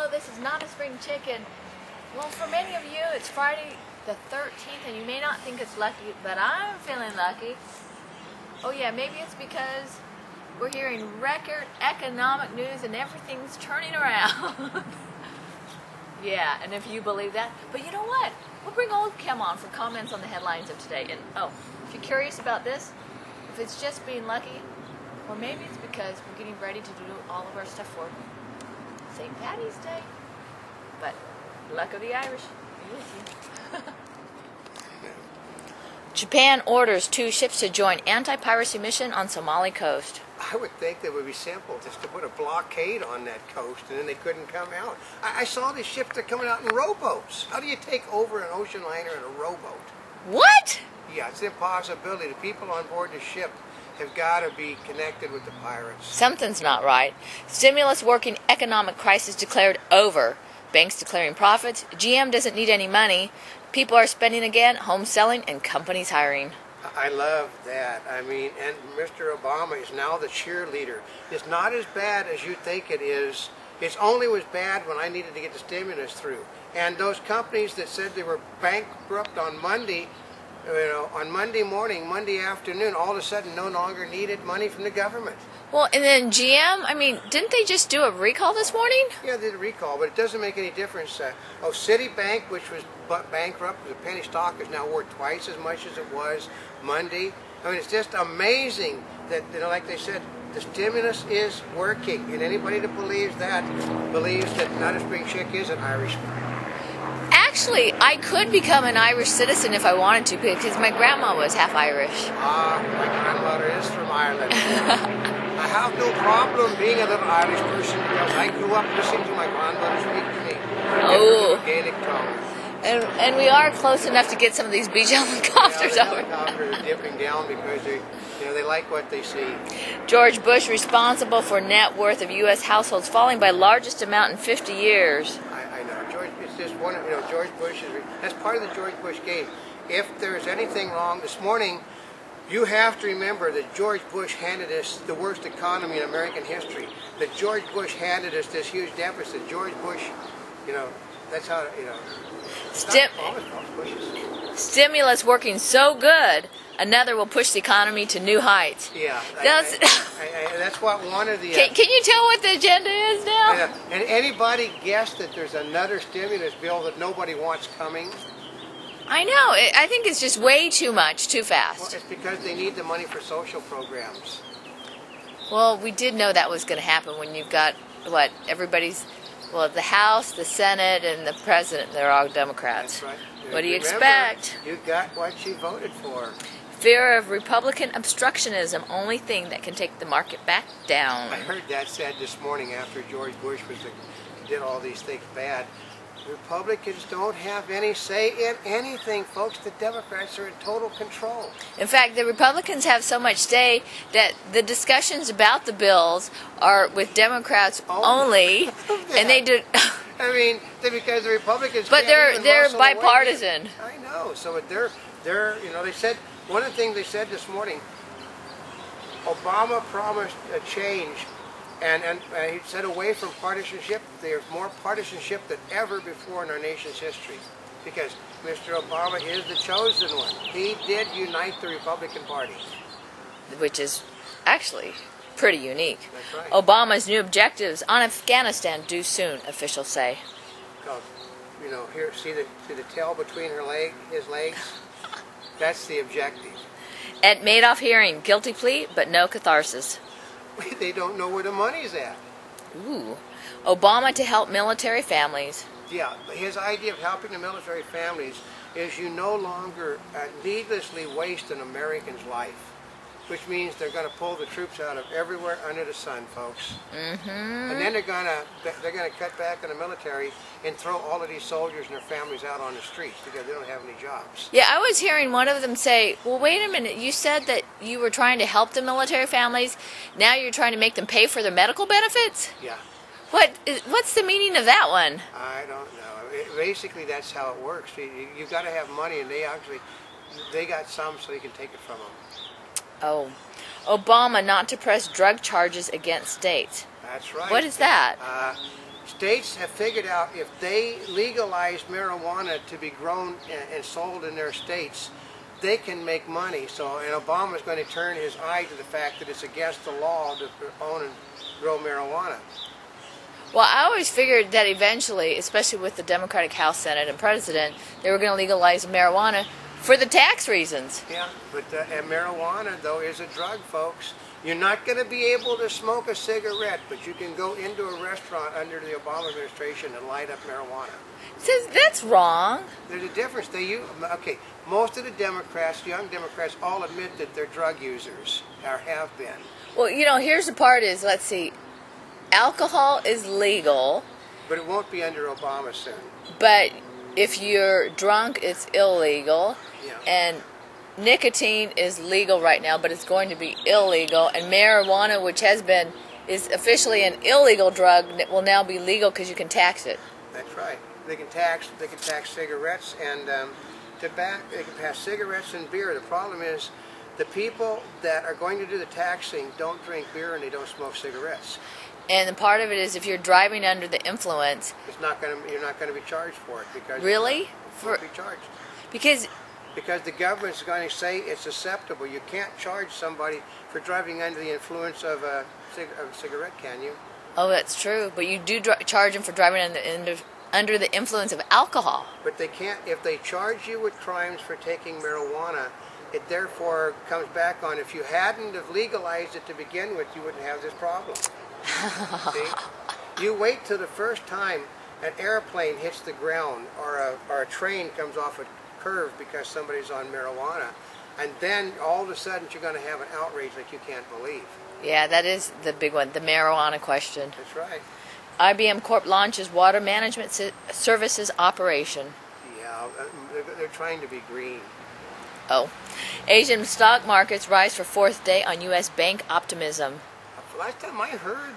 no, this is not a spring chicken. Well, for many of you, it's Friday the 13th, and you may not think it's lucky, but I'm feeling lucky. Oh yeah, maybe it's because we're hearing record economic news and everything's turning around. Yeah, and if you believe that. But you know what? We'll bring Oldecam on for comments on the headlines of today. And oh, if you're curious about this, if it's just being lucky, or maybe it's because we're getting ready to do all of our stuff for St. Patty's Day. But luck of the Irish, be with you. Japan orders 2 ships to join anti-piracy mission on Somali coast. I would think that would be simple just to put a blockade on that coast and then they couldn't come out. I saw these ships that are coming out in rowboats. How do you take over an ocean liner in a rowboat? What? Yeah, it's an impossibility. The people on board the ship have got to be connected with the pirates. Something's not right. Stimulus working economic crisis declared over. Banks declaring profits. GM doesn't need any money. People are spending again, home selling, and companies hiring. I love that. I mean, and Mr. Obama is now the cheerleader. It's not as bad as you think it is. It's only was bad when I needed to get the stimulus through. And those companies that said they were bankrupt on Monday, on Monday morning, Monday afternoon, all of a sudden no longer needed money from the government. Well, and then GM, I mean, didn't they just do a recall this morning? Yeah, they did a recall, but it doesn't make any difference. Citibank, which was bankrupt, the penny stock is now worth twice as much as it was Monday. I mean, it's just amazing that, like they said, the stimulus is working. And anybody that believes that not a spring chick is an Irishman. Actually, I could become an Irish citizen if I wanted to, because my grandma was half Irish. My grandmother is from Ireland. I have no problem being a little Irish person because I grew up listening to my grandmother speak to me. Oh. Gaelic tongue. And we are close enough to get some of these beach helicopters over. The helicopters are dipping down because they like what they see. George Bush responsible for net worth of U.S. households falling by largest amount in 50 years. I know. It's just one of, George Bush that's part of the George Bush game. If there's anything wrong this morning, you have to remember that George Bush handed us the worst economy in American history. That George Bush handed us this huge deficit. George Bush, that's how, Stimulus working so good, another will push the economy to new heights. Yeah. That's what one of the... Can you tell what the agenda is now? And anybody guess that there's another stimulus bill that nobody wants coming? I know. I think it's just way too much, too fast. Well, it's because they need the money for social programs. Well, we did know that was going to happen when you've got, the House, the Senate, and the President, they're all Democrats. That's right. What do you expect? You got what you voted for. Fear of Republican obstructionism, only thing that can take the market back down. I heard that said this morning after George Bush did all these things bad. Republicans don't have any say in anything, folks. The Democrats are in total control. In fact, the Republicans have so much say that the discussions about the bills are with Democrats only, and they do. I mean, because the Republicans. But they're bipartisan. I know. So they're they said one of the things they said this morning. Obama promised a change. And he said away from partisanship. There's more partisanship than ever before in our nation's history. Because Mr. Obama is the chosen one. He did unite the Republican Party. Which is actually pretty unique. That's right. Obama's new objectives on Afghanistan due soon, officials say. Because, here, see the tail between his legs? That's the objective. At Madoff hearing, guilty plea, but no catharsis. They don't know where the money's at. Ooh. Obama to help military families. Yeah, his idea of helping the military families is you no longer needlessly waste an American's life, which means they're going to pull the troops out of everywhere under the sun, folks. Mm-hmm. And then they're going to cut back on the military and throw all of these soldiers and their families out on the streets because they don't have any jobs. Yeah, I was hearing one of them say, well, wait a minute, you said that you were trying to help the military families, now you're trying to make them pay for their medical benefits? Yeah. What's the meaning of that one? I don't know. Basically, that's how it works. You've got to have money, and they got some so you can take it from them. Oh. Obama not to press drug charges against states. That's right. What is that? States have figured out if they legalize marijuana to be grown and sold in their states, they can make money. So, and Obama's going to turn his eye to the fact that it's against the law to own and grow marijuana. Well, I always figured that eventually, especially with the Democratic House, Senate, and President, they were going to legalize marijuana for the tax reasons. Yeah, but and marijuana, though, is a drug, folks. You're not going to be able to smoke a cigarette, but you can go into a restaurant under the Obama administration and light up marijuana. Says that's wrong. There's a difference. Okay, most of the Democrats, young Democrats, all admit that they're drug users, or have been. Well, you know, here's the part is, let's see, alcohol is legal. But it won't be under Obama soon. But if you're drunk, it's illegal. Yeah. And nicotine is legal right now, but it's going to be illegal. And marijuana, which is officially an illegal drug, will now be legal because you can tax it. That's right. They can tax cigarettes and tobacco. They can pass cigarettes and beer. The problem is, the people that are going to do the taxing don't drink beer and they don't smoke cigarettes. And the part of it is, if you're driving under the influence, you're not going to be charged for it because really, you won't be charged because the government's going to say it's acceptable. You can't charge somebody for driving under the influence of a cigarette, can you? Oh, that's true. But you do charge them for driving under the influence of alcohol. But they can't. If they charge you with crimes for taking marijuana, it therefore comes back on, if you hadn't have legalized it to begin with, you wouldn't have this problem. See? You wait till the first time an airplane hits the ground or a train comes off a curve because somebody's on marijuana, and then all of a sudden you're going to have an outrage like you can't believe. Yeah, that is the big one, the marijuana question. That's right. IBM Corp launches water management services operation. Yeah, they're trying to be green. Oh. Asian stock markets rise for fourth day on U.S. bank optimism. Last time I heard,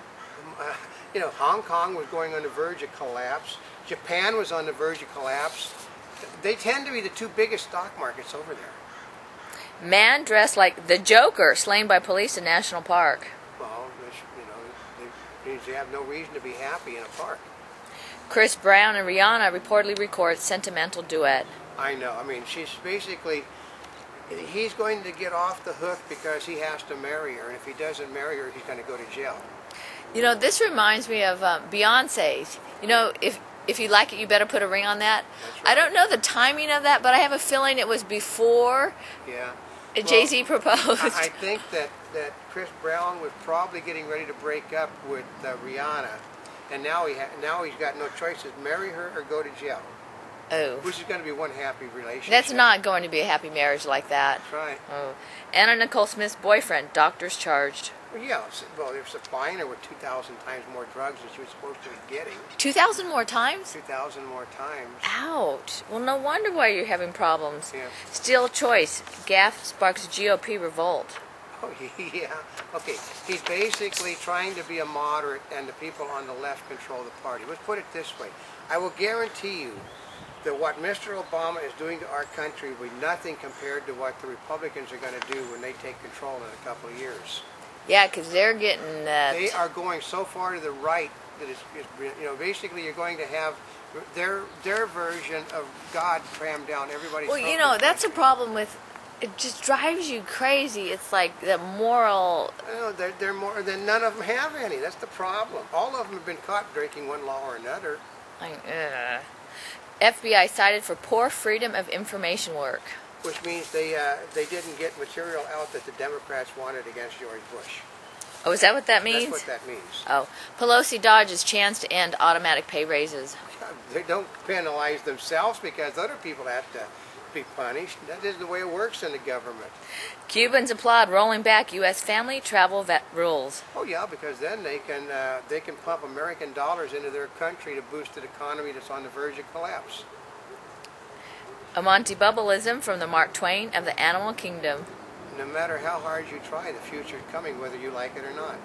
Hong Kong was going on the verge of collapse. Japan was on the verge of collapse. They tend to be the two biggest stock markets over there. Man dressed like the Joker slain by police in National Park. Well, they have no reason to be happy in a park. Chris Brown and Rihanna reportedly record sentimental duet. I know. I mean, she's basically, he's going to get off the hook because he has to marry her, and if he doesn't marry her, he's going to go to jail. You know, this reminds me of Beyonce's. You know, if you like it, you better put a ring on that. That's right. I don't know the timing of that, but I have a feeling it was before Jay-Z proposed. I think that Chris Brown was probably getting ready to break up with Rihanna, and now he's got no choices: marry her or go to jail. Oh. Which is going to be one happy relationship. That's not going to be a happy marriage like that. That's right. Oh. Anna Nicole Smith's boyfriend, doctors charged. Well, yeah. Well, they're supplying her with 2,000 times more drugs than she was supposed to be getting. 2,000 more times? 2,000 more times. Ouch. Well, no wonder why you're having problems. Yeah. Still choice. Gaffe sparks GOP revolt. Oh, yeah. Okay. He's basically trying to be a moderate, and the people on the left control the party. Let's put it this way. I will guarantee you that what Mr. Obama is doing to our country will be nothing compared to what the Republicans are going to do when they take control in a couple of years. Yeah, because they're getting... They are going so far to the right that basically you're going to have their version of God crammed down everybody's throat. Well, that's a problem with... It just drives you crazy. It's like the moral... They're more than none of them have any. That's the problem. All of them have been caught breaking one law or another. FBI cited for poor freedom of information work. Which means they didn't get material out that the Democrats wanted against George Bush. Oh, is that what that means? That's what that means. Oh. Pelosi dodges chance to end automatic pay raises. They don't penalize themselves because other people have to be punished. That is the way it works in the government. Cubans applaud rolling back U.S. family travel rules. Oh yeah, because then they can pump American dollars into their country to boost an economy that's on the verge of collapse. A Monty Bubbleism from the Mark Twain of the Animal Kingdom. No matter how hard you try, the future is coming whether you like it or not.